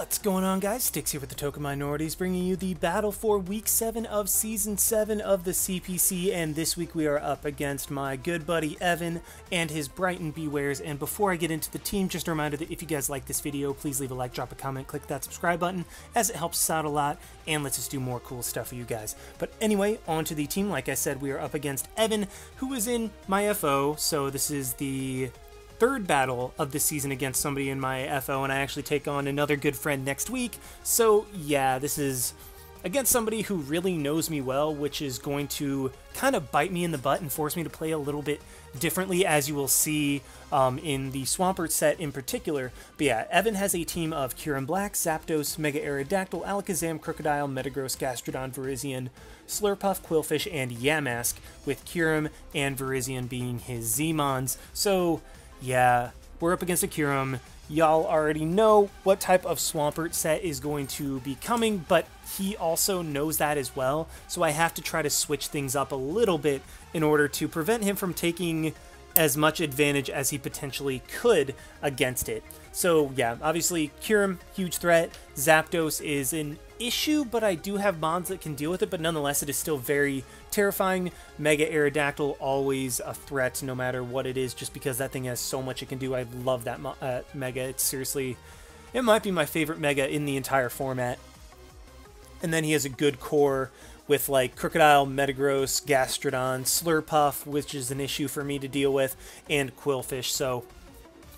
What's going on, guys? Sticks here with the Token Minorities, bringing you the battle for Week 7 of Season 7 of the CPC, and this week we are up against my good buddy Evan and his Brighton Bewears. And before I get into the team, just a reminder that if you guys like this video, please leave a like, drop a comment, click that subscribe button, as it helps us out a lot, and lets us do more cool stuff for you guys. But anyway, on to the team. Like I said, we are up against Evan, who is in my FO, so this is the third battle of the season against somebody in my FO, and I actually take on another good friend next week. So yeah, this is against somebody who really knows me well, which is going to kind of bite me in the butt and force me to play a little bit differently, as you will see in the Swampert set in particular. But yeah, Evan has a team of Kyurem Black, Zapdos, Mega Aerodactyl, Alakazam, Crocodile, Metagross, Gastrodon, Virizion, Slurpuff, Quillfish, and Yamask, with Kyurem and Virizion being his Z-Mons. So yeah, we're up against a Kyurem. Y'all already know what type of Swampert set is going to be coming, but he also knows that as well, so I have to try to switch things up a little bit in order to prevent him from taking as much advantage as he potentially could against it. So yeah, obviously Kyurem, huge threat. Zapdos is an issue, but I do have Mons that can deal with it, but nonetheless it is still very terrifying. Mega Aerodactyl, always a threat no matter what it is, just because that thing has so much it can do. I love that Mega. It's seriously, it might be my favorite Mega in the entire format. And then he has a good core with like Crocodile, Metagross, Gastrodon, Slurpuff, which is an issue for me to deal with, and Quillfish. So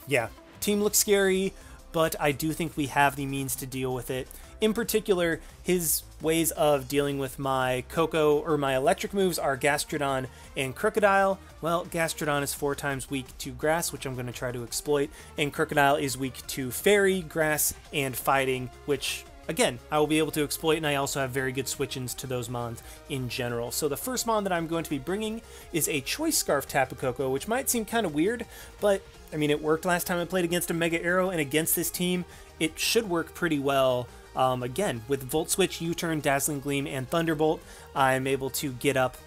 yeah, team looks scary, but I do think we have the means to deal with it. In particular, his ways of dealing with my Coco or my electric moves are Gastrodon and Crocodile. Well, Gastrodon is 4 times weak to grass, which I'm going to try to exploit, and Crocodile is weak to fairy, grass, and fighting, which again, I will be able to exploit, and I also have very good switch-ins to those Mons in general. So the first Mon that I'm going to be bringing is a Choice Scarf Tapu Koko, which might seem kind of weird, but I mean, it worked last time I played against a Mega Arrow, and against this team, it should work pretty well. Again, with Volt Switch, U-Turn, Dazzling Gleam, and Thunderbolt, I'm able to get up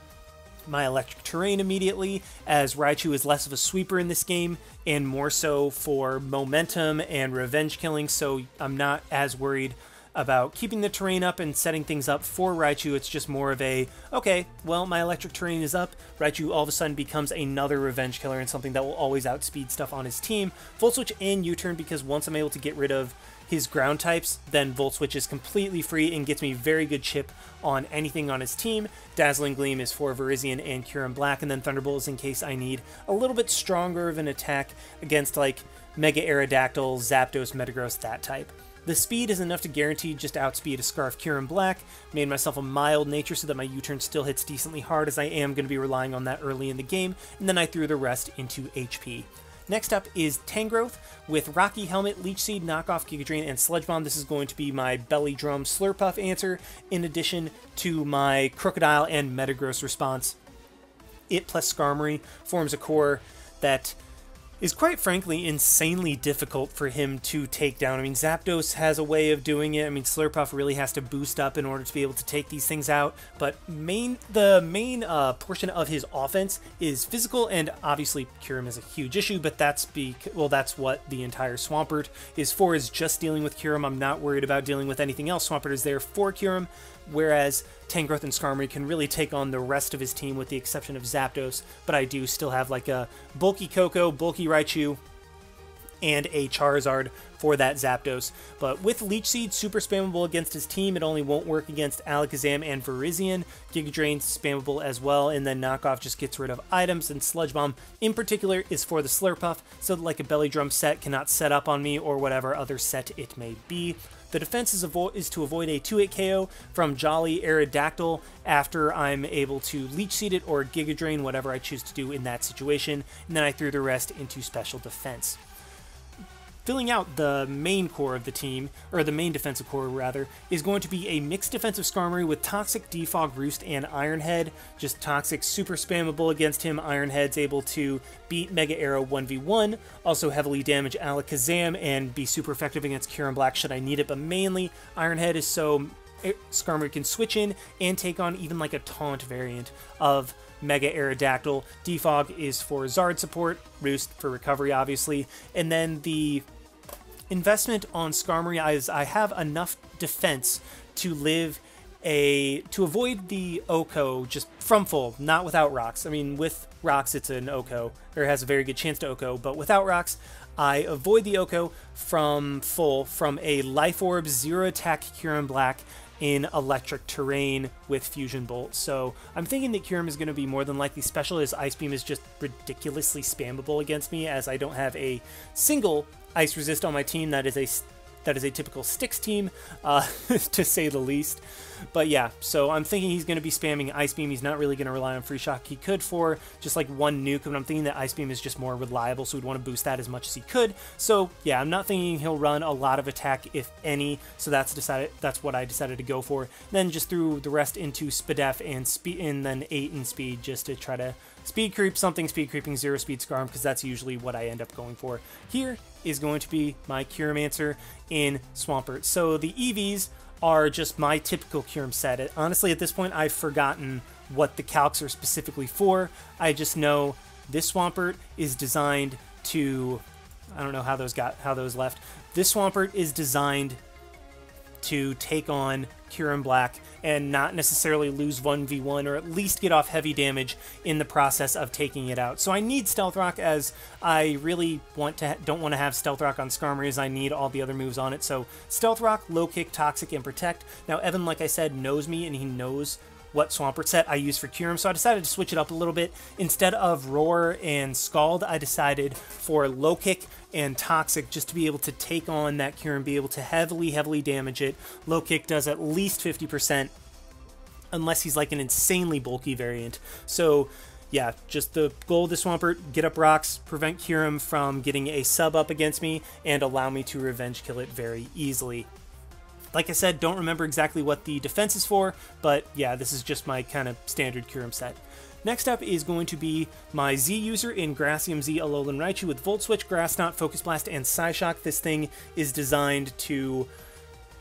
my electric terrain immediately, as Raichu is less of a sweeper in this game and more so for momentum and revenge killing, so I'm not as worried about keeping the terrain up and setting things up for Raichu. It's just more of a, okay, well, my electric terrain is up, Raichu all of a sudden becomes another revenge killer and something that will always outspeed stuff on his team. Volt Switch and U-Turn, because once I'm able to get rid of his ground types, then Volt Switch is completely free and gets me very good chip on anything on his team. Dazzling Gleam is for Virizion and Kyurem Black, and then Thunderbolt is in case I need a little bit stronger of an attack against like Mega Aerodactyl, Zapdos, Metagross, that type. The speed is enough to guarantee just outspeed a Scarf Kyurem Black. Made myself a mild nature so that my U-Turn still hits decently hard, as I am going to be relying on that early in the game, and then I threw the rest into HP. Next up is Tangrowth with Rocky Helmet, Leech Seed, Knockoff, Giga Drain, and Sludge Bomb. This is going to be my Belly Drum Slurpuff answer, in addition to my Crocodile and Metagross response. It plus Skarmory forms a core that is quite frankly insanely difficult for him to take down. I mean, Zapdos has a way of doing it. I mean, Slurpuff really has to boost up in order to be able to take these things out, but the main portion of his offense is physical, and obviously Kyurem is a huge issue, but that's what the entire Swampert is for, is just dealing with Kyurem. I'm not worried about dealing with anything else. Swampert is there for Kyurem, whereas Tangrowth and Skarmory can really take on the rest of his team with the exception of Zapdos, but I do still have like a bulky Coco, bulky Raichu, and a Charizard for that Zapdos. But with Leech Seed, super spammable against his team. It only won't work against Alakazam and Virizion. Giga Drain spammable as well, and then Knockoff just gets rid of items, and Sludge Bomb in particular is for the Slurpuff, so that like a Belly Drum set cannot set up on me or whatever other set it may be. The defense is to avoid a 2-hit KO from Jolly Aerodactyl after I'm able to Leech Seed it or Giga Drain, whatever I choose to do in that situation, and then I threw the rest into special defense. Filling out the main core of the team, or the main defensive core rather, is going to be a mixed defensive Skarmory with Toxic, Defog, Roost, and Iron Head. Just Toxic, super spammable against him. Iron Head's able to beat Mega Arrow 1v1, also heavily damage Alakazam, and be super effective against Kyurem Black should I need it, but mainly Iron Head is so Skarmory can switch in and take on even like a taunt variant of Mega Aerodactyl. Defog is for Zard support, Roost for recovery obviously, and then the investment on Skarmory is I have enough defense to avoid the Oko just from full, not without rocks. I mean, with rocks, it's an Oko, or it has a very good chance to Oko, but without rocks, I avoid the Oko from full from a Life Orb, 0 attack Kyurem Black in electric terrain with Fusion Bolt. So I'm thinking that Kyurem is going to be more than likely special, as Ice Beam is just ridiculously spammable against me, as I don't have a single Ice Resist on my team. That is a typical Styx team, to say the least. But yeah, so I'm thinking he's going to be spamming Ice Beam. He's not really going to rely on Free Shock. He could for just like one nuke, but I'm thinking that Ice Beam is just more reliable, so we'd want to boost that as much as he could. So yeah, I'm not thinking he'll run a lot of attack, if any, so that's what I decided to go for. Then just threw the rest into Spadef and speed, and then 8 in speed, just to try to speed creep something, speed creeping 0 speed Skarm, because that's usually what I end up going for. Here is going to be my Kyurem in Swampert. So the EVs are just my typical Kyurem set. Honestly, at this point, I've forgotten what the calcs are specifically for. I just know this Swampert is designed to... I don't know how those left. This Swampert is designed to take on Kyurem Black and not necessarily lose 1v1, or at least get off heavy damage in the process of taking it out. So I need Stealth Rock, as I really don't want to have Stealth Rock on Skarmory, as I need all the other moves on it. So Stealth Rock, Low Kick, Toxic, and Protect. Now Evan, like I said, knows me, and he knows what Swampert set I use for Kyurem, so I decided to switch it up a little bit. Instead of Roar and Scald, I decided for Low Kick and Toxic, just to be able to take on that Kyurem, be able to heavily damage it. Low Kick does at least 50%, unless he's like an insanely bulky variant. So yeah, just the goal of the Swampert: get up rocks, prevent Kyurem from getting a sub up against me, and allow me to revenge kill it very easily. Like I said, don't remember exactly what the defense is for, but yeah, this is just my kind of standard Kyurem set. Next up is going to be my Z user in Grassium Z Alolan Raichu with Volt Switch, Grass Knot, Focus Blast, and Psyshock. This thing is designed to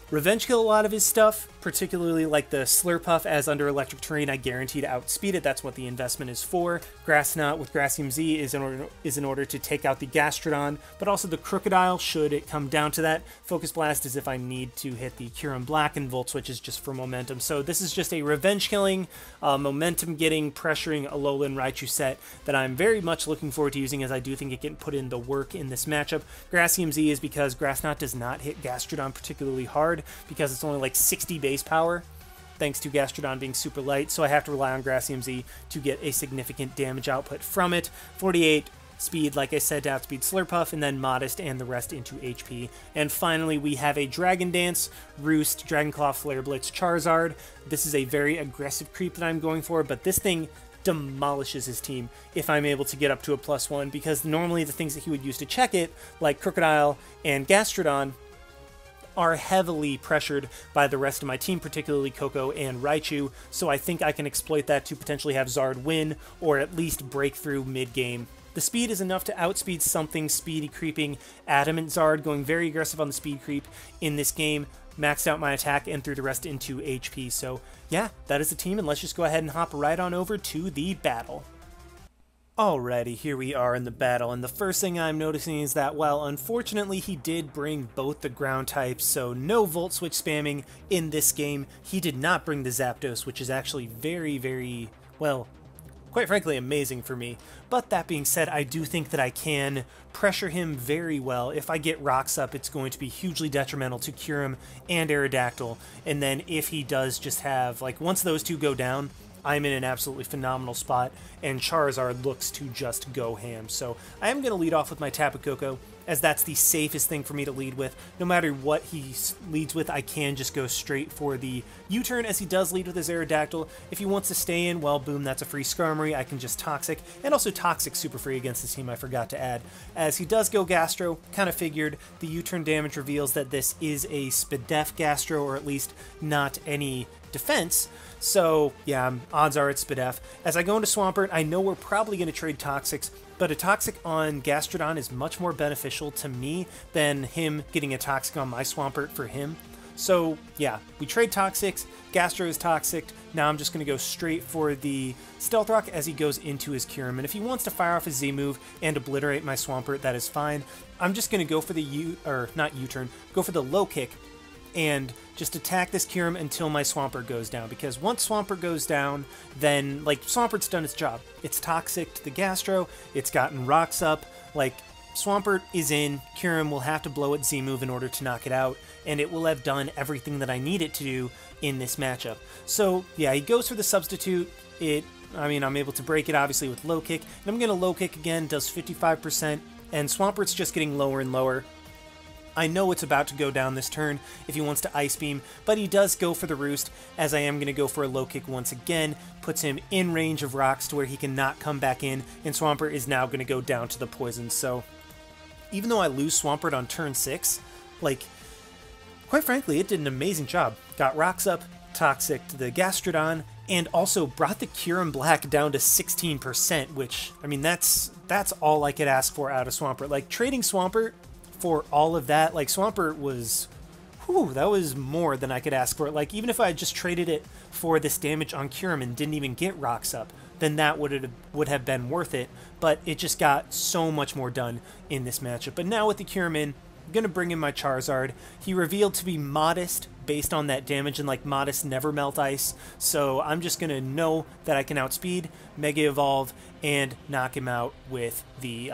revenge kill a lot of his stuff, particularly like the Slurpuff, as under electric terrain I guarantee to outspeed it. That's what the investment is for. Grass Knot with Grassium Z is in order to take out the Gastrodon, but also the Crocodile should it come down to that. Focus Blast is if I need to hit the Kyurem Black, and Volt Switch is just for momentum. So this is just a revenge killing, momentum getting, pressuring Alolan Raichu set that I'm very much looking forward to using, as I do think it can put in the work in this matchup. Grassium Z is because Grass Knot does not hit Gastrodon particularly hard, because it's only like 60 base power, thanks to Gastrodon being super light, so I have to rely on Grassium Z to get a significant damage output from it. 48 speed, like I said, to outspeed Slurpuff, and then Modest and the rest into HP. And finally, we have a Dragon Dance, Roost, Dragonclaw, Flare Blitz, Charizard. This is a very aggressive creep that I'm going for, but this thing demolishes his team if I'm able to get up to a +1, because normally the things that he would use to check it, like Crocodile and Gastrodon, are heavily pressured by the rest of my team, particularly Koko and Raichu, so I think I can exploit that to potentially have Zard win, or at least break through mid-game. The speed is enough to outspeed something speedy creeping Adamant Zard, going very aggressive on the speed creep in this game, maxed out my attack, and threw the rest into HP. So yeah, that is the team, and let's just go ahead and hop right on over to the battle. Alrighty, here we are in the battle, and the first thing I'm noticing is that while unfortunately he did bring both the ground types, so no Volt Switch spamming in this game, he did not bring the Zapdos, which is actually very, well, quite frankly amazing for me. But that being said, I do think that I can pressure him very well. If I get rocks up, it's going to be hugely detrimental to Kyurem and Aerodactyl, and then if he does just have, like, once those two go down, I'm in an absolutely phenomenal spot, and Charizard looks to just go ham. So I am going to lead off with my Tapu Koko, as that's the safest thing for me to lead with. No matter what he leads with, I can just go straight for the U-turn, as he does lead with his Aerodactyl. If he wants to stay in, well, boom, that's a free Skarmory. I can just Toxic, and also Toxic super free against this team, I forgot to add. As he does go Gastro, kind of figured. The U-turn damage reveals that this is a Spadef Gastro, or at least not any defense. So yeah, odds are it's Spadef. As I go into Swampert, I know we're probably going to trade Toxics, but a Toxic on Gastrodon is much more beneficial to me than him getting a Toxic on my Swampert for him. So yeah, we trade Toxics, Gastro is Toxic. Now I'm just going to go straight for the Stealth Rock as he goes into his Kyurem. And if he wants to fire off his Z move and obliterate my Swampert, that is fine. I'm just going to go for the go for the low kick and just attack this Kyurem until my Swampert goes down. Because once Swampert goes down, then, like, Swampert's done its job. It's toxic to the Gastro, it's gotten rocks up, like, Swampert is in, Kyurem will have to blow its Z-move in order to knock it out, and it will have done everything that I need it to do in this matchup. So, yeah, he goes for the substitute. I'm able to break it, obviously, with low kick, and I'm going to low kick again, does 55%, and Swampert's just getting lower and lower. I know it's about to go down this turn if he wants to Ice Beam, but he does go for the Roost, as I am going to go for a low kick once again, puts him in range of rocks to where he cannot come back in, and Swampert is now going to go down to the poison. So even though I lose Swampert on turn 6, like, quite frankly, it did an amazing job. Got rocks up, Toxic to the Gastrodon, and also brought the Kyurem Black down to 16%, which, I mean, that's all I could ask for out of Swampert. Like, trading Swampert for all of that, like, Swampert was, whew, that was more than I could ask for. Like, even if I had just traded it for this damage on Kyurem and didn't even get rocks up, then that would have been worth it, but it just got so much more done in this matchup. But now with the Kyurem in, I'm going to bring in my Charizard. He revealed to be Modest based on that damage, and like Modest never melt ice, so I'm just going to know that I can outspeed, Mega Evolve, and knock him out with the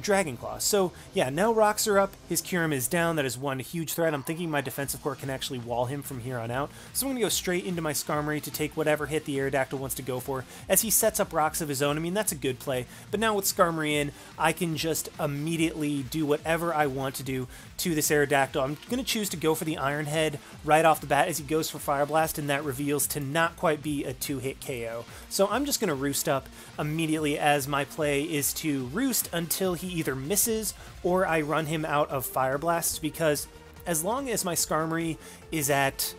Dragon Claw. So yeah, now rocks are up, his Kyurem is down, that is one huge threat. I'm thinking my defensive core can actually wall him from here on out, so I'm going to go straight into my Skarmory to take whatever hit the Aerodactyl wants to go for, as he sets up rocks of his own. I mean, that's a good play, but now with Skarmory in, I can just immediately do whatever I want to do to this Aerodactyl. I'm going to choose to go for the Iron Head right off the bat as he goes for Fire Blast, and that reveals to not quite be a 2-hit KO. So I'm just going to Roost up immediately, as my play is to Roost until he either misses or I run him out of Fire Blasts, because as long as my Skarmory is at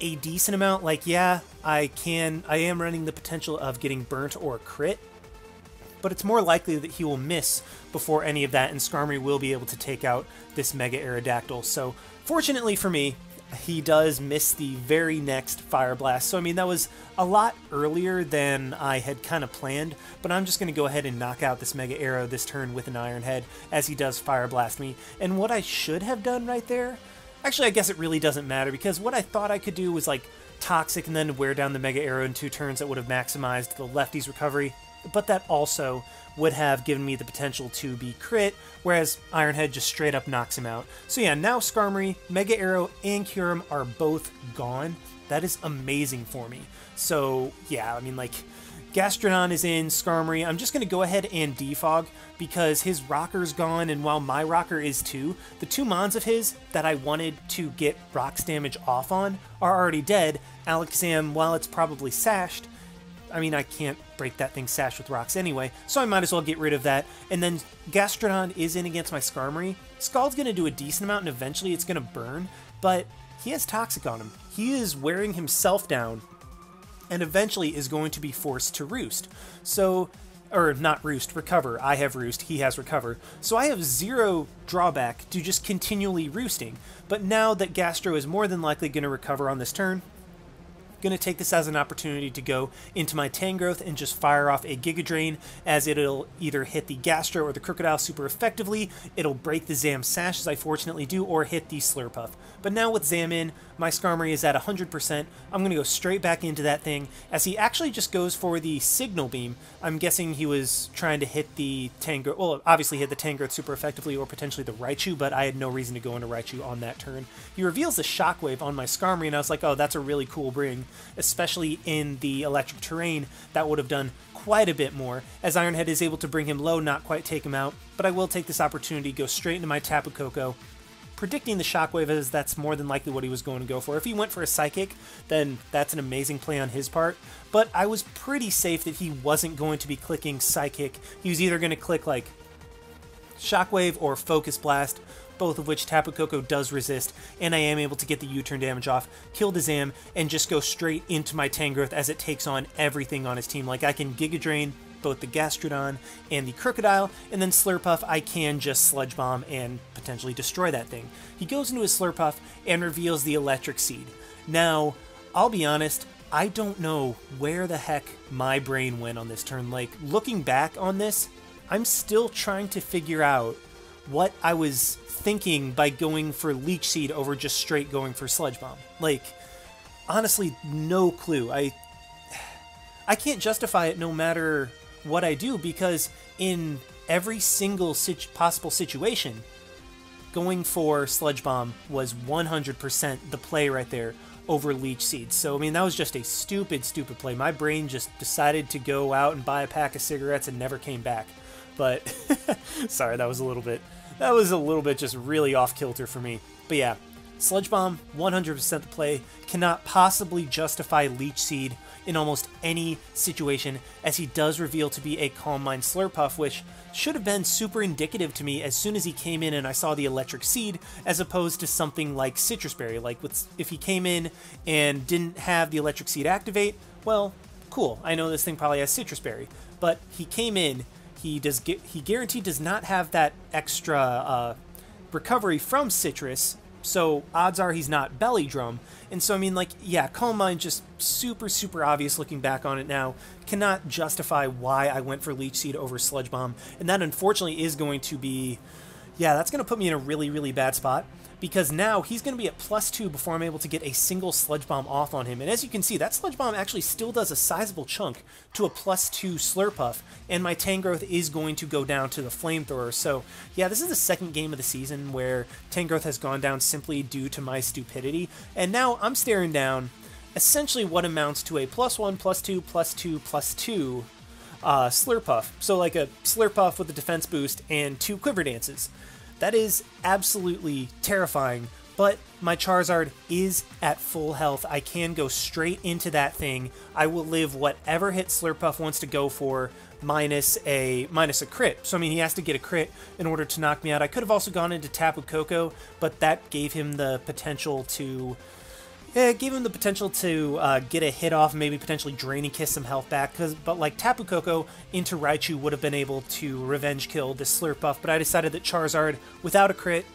a decent amount, like, yeah, I am running the potential of getting burnt or crit, but it's more likely that he will miss before any of that, and Skarmory will be able to take out this Mega Aerodactyl. So fortunately for me, he does miss the very next Fire Blast. So I mean, that was a lot earlier than I had kind of planned, but I'm just going to go ahead and knock out this Mega Arrow this turn with an Iron Head as he does Fire Blast me. And what I should have done right there, actually I guess it really doesn't matter, because what I thought I could do was like Toxic and then wear down the Mega Arrow in 2 turns. That would have maximized the lefty's recovery, but that also would have given me the potential to be crit, whereas Iron Head just straight up knocks him out. So yeah, now Skarmory, Mega Arrow, and Kyurem are both gone. That is amazing for me. So yeah, I mean, like, Gastrodon is in, Skarmory. I'm just going to go ahead and defog because his Rocker's gone, and while my Rocker is too, the 2 Mons of his that I wanted to get Rocks damage off on are already dead. Alakazam, while it's probably sashed, I mean, I can't break that thing sashed with rocks anyway, so I might as well get rid of that. And then Gastrodon is in against my Skarmory. Scald's going to do a decent amount, and eventually it's going to burn, but he has Toxic on him. He is wearing himself down, and eventually is going to be forced to Roost. So, or not Roost, Recover. I have Roost, he has Recover. So I have 0 drawback to just continually roosting. But now that Gastro is more than likely going to recover on this turn, going to take this as an opportunity to go into my Tangrowth and just fire off a Giga Drain, as it'll either hit the Gastro or the Crocodile super effectively, it'll break the Zam Sash, as I fortunately do, or hit the Slurpuff. But now with Zam in, my Skarmory is at 100%, I'm going to go straight back into that thing, as he actually just goes for the Signal Beam. I'm guessing he was trying to hit the Tangrowth, well, obviously hit the Tangrowth super effectively, or potentially the Raichu, but I had no reason to go into Raichu on that turn. He reveals the Shockwave on my Skarmory, and I was like, oh, that's a really cool bring, especially in the electric terrain. That would have done quite a bit more, as Iron Head is able to bring him low, not quite take him out, but I will take this opportunity, go straight into my Tapu Koko, predicting the Shockwave, as that's more than likely what he was going to go for. If he went for a Psychic, then that's an amazing play on his part, but I was pretty safe that he wasn't going to be clicking Psychic. He was either going to click like Shockwave or Focus Blast, both of which Tapu Koko does resist, and I am able to get the U-turn damage off, kill the Zam, and just go straight into my Tangrowth as it takes on everything on his team. Like, I can Giga Drain, both the Gastrodon and the Crocodile, and then Slurpuff I can just Sludge Bomb and potentially destroy that thing. He goes into his Slurpuff and reveals the Electric Seed. Now, I'll be honest, I don't know where the heck my brain went on this turn. Like, looking back on this, I'm still trying to figure out what I was thinking by going for Leech Seed over just straight going for Sludge Bomb. Like, honestly, no clue. I can't justify it no matter what I do, because in every single possible situation, going for Sludge Bomb was 100% the play right there over Leech Seed. So, I mean, that was just a stupid play. My brain just decided to go out and buy a pack of cigarettes and never came back. But, sorry, that was a little bit just really off kilter for me. But yeah, Sludge Bomb, 100% the play, cannot possibly justify Leech Seed in almost any situation, as he does reveal to be a Calm Mind Slurpuff, which should have been super indicative to me as soon as he came in and I saw the Electric Seed, as opposed to something like Citrus Berry. Like, if he came in and didn't have the Electric Seed activate, well, cool, I know this thing probably has Citrus Berry. But he came in, he guaranteed does not have that extra recovery from Citrus, so odds are he's not Belly Drum. And so, I mean, like, yeah, Calm Mind, just super obvious looking back on it now, cannot justify why I went for Leech Seed over Sludge Bomb. And that, unfortunately, is going to be, yeah, that's going to put me in a really bad spot, because now he's going to be at +2 before I'm able to get a single Sludge Bomb off on him. And as you can see, that Sludge Bomb actually still does a sizable chunk to a +2 Slurpuff, and my Tangrowth is going to go down to the Flamethrower. So yeah, this is the second game of the season where Tangrowth has gone down simply due to my stupidity, and now I'm staring down essentially what amounts to a +1, +2, +2, +2 Slurpuff. So like a Slurpuff with a defense boost and 2 Quiver Dances. That is absolutely terrifying, but my Charizard is at full health. I can go straight into that thing. I will live whatever hit Slurpuff wants to go for, minus a crit. So, I mean, he has to get a crit in order to knock me out. I could have also gone into Tapu Koko, but that gave him the potential to... Yeah, it gave him the potential to get a hit off, maybe potentially Draining Kiss some health back, but like Tapu Koko into Raichu would have been able to revenge kill this Slurpuff, but I decided that Charizard, without a crit,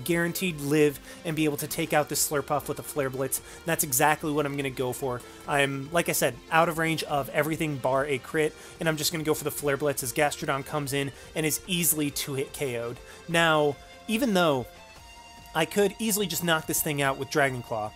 guaranteed live and be able to take out this Slurpuff with a Flare Blitz. And that's exactly what I'm going to go for. I'm, like I said, out of range of everything bar a crit, and I'm just going to go for the Flare Blitz as Gastrodon comes in and is easily 2-hit KO'd. Now, even though I could easily just knock this thing out with Dragon Claw,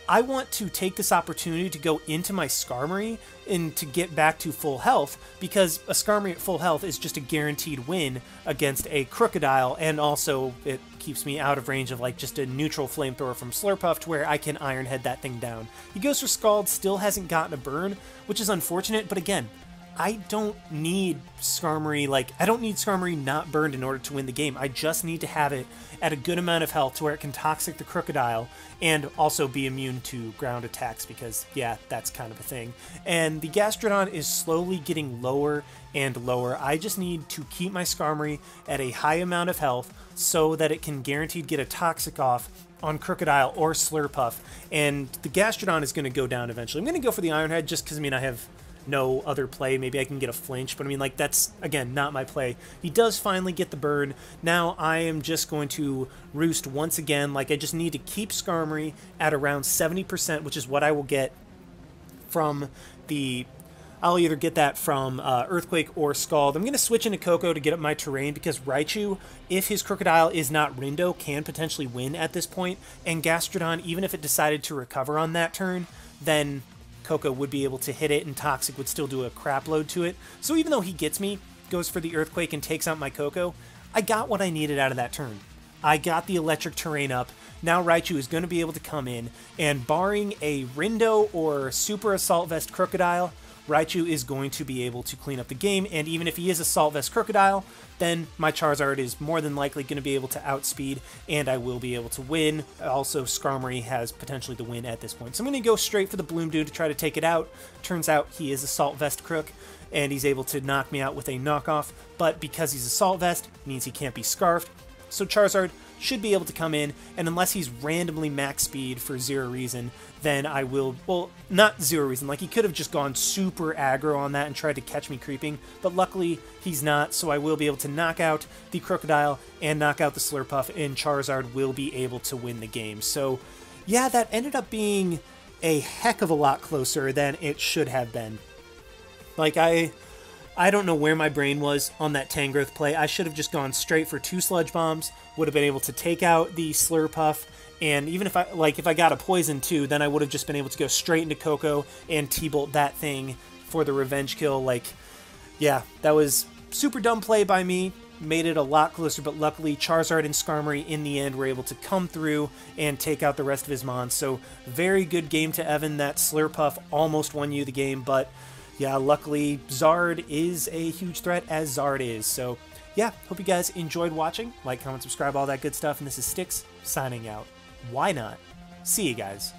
I want to take this opportunity to go into my Skarmory and to get back to full health, because a Skarmory at full health is just a guaranteed win against a Crocodile, and also it keeps me out of range of like just a neutral Flamethrower from Slurpuff to where I can Iron Head that thing down. He goes for Scald, still hasn't gotten a burn, which is unfortunate, but again, I don't need Skarmory, like, I don't need Skarmory not burned in order to win the game. I just need to have it at a good amount of health to where it can Toxic the Crocodile and also be immune to ground attacks, because, yeah, that's kind of a thing. And the Gastrodon is slowly getting lower and lower. I just need to keep my Skarmory at a high amount of health so that it can guaranteed get a Toxic off on Crocodile or Slurpuff, and the Gastrodon is going to go down eventually. I'm going to go for the Iron Head just because, I mean, I have no other play. Maybe I can get a flinch, but I mean, like, that's, again, not my play. He does finally get the burn. Now I am just going to Roost once again. Like, I just need to keep Skarmory at around 70%, which is what I will get from the... I'll either get that from Earthquake or Scald. I'm going to switch into Koko to get up my terrain, because Raichu, if his Crocodile is not Rindo, can potentially win at this point, and Gastrodon, even if it decided to recover on that turn, then Koko would be able to hit it, and Toxic would still do a crap load to it. So even though he gets me, goes for the Earthquake and takes out my Koko, I got what I needed out of that turn. I got the electric terrain up. Now Raichu is going to be able to come in, and barring a Rindo or Super Assault Vest Crocodile, Raichu is going to be able to clean up the game, and even if he is Assault Vest Crocodile, then my Charizard is more than likely going to be able to outspeed, and I will be able to win. Also, Skarmory has potentially the win at this point. So I'm going to go straight for the Bloom Dude to try to take it out. Turns out he is Assault Vest Crook, and he's able to knock me out with a knockoff, but because he's Assault Vest, means he can't be Scarfed. So Charizard should be able to come in, and unless he's randomly max speed for zero reason, then I will, well, not zero reason, like he could have just gone super aggro on that and tried to catch me creeping, but luckily he's not, so I will be able to knock out the Crocodile and knock out the Slurpuff, and Charizard will be able to win the game. So yeah, that ended up being a heck of a lot closer than it should have been. Like, I don't know where my brain was on that Tangrowth play. I should have just gone straight for 2 Sludge Bombs, would have been able to take out the Slurpuff, and even if I got a Poison too, then I would have just been able to go straight into Koko and T-Bolt that thing for the revenge kill. Like, yeah, that was super dumb play by me. Made it a lot closer, but luckily Charizard and Skarmory in the end were able to come through and take out the rest of his mons. So very good game to Evan. That Slurpuff almost won you the game, but yeah, luckily Zard is a huge threat, as Zard is. So yeah, hope you guys enjoyed watching. Like, comment, subscribe, all that good stuff. And this is Styx signing out. Why not? See you guys.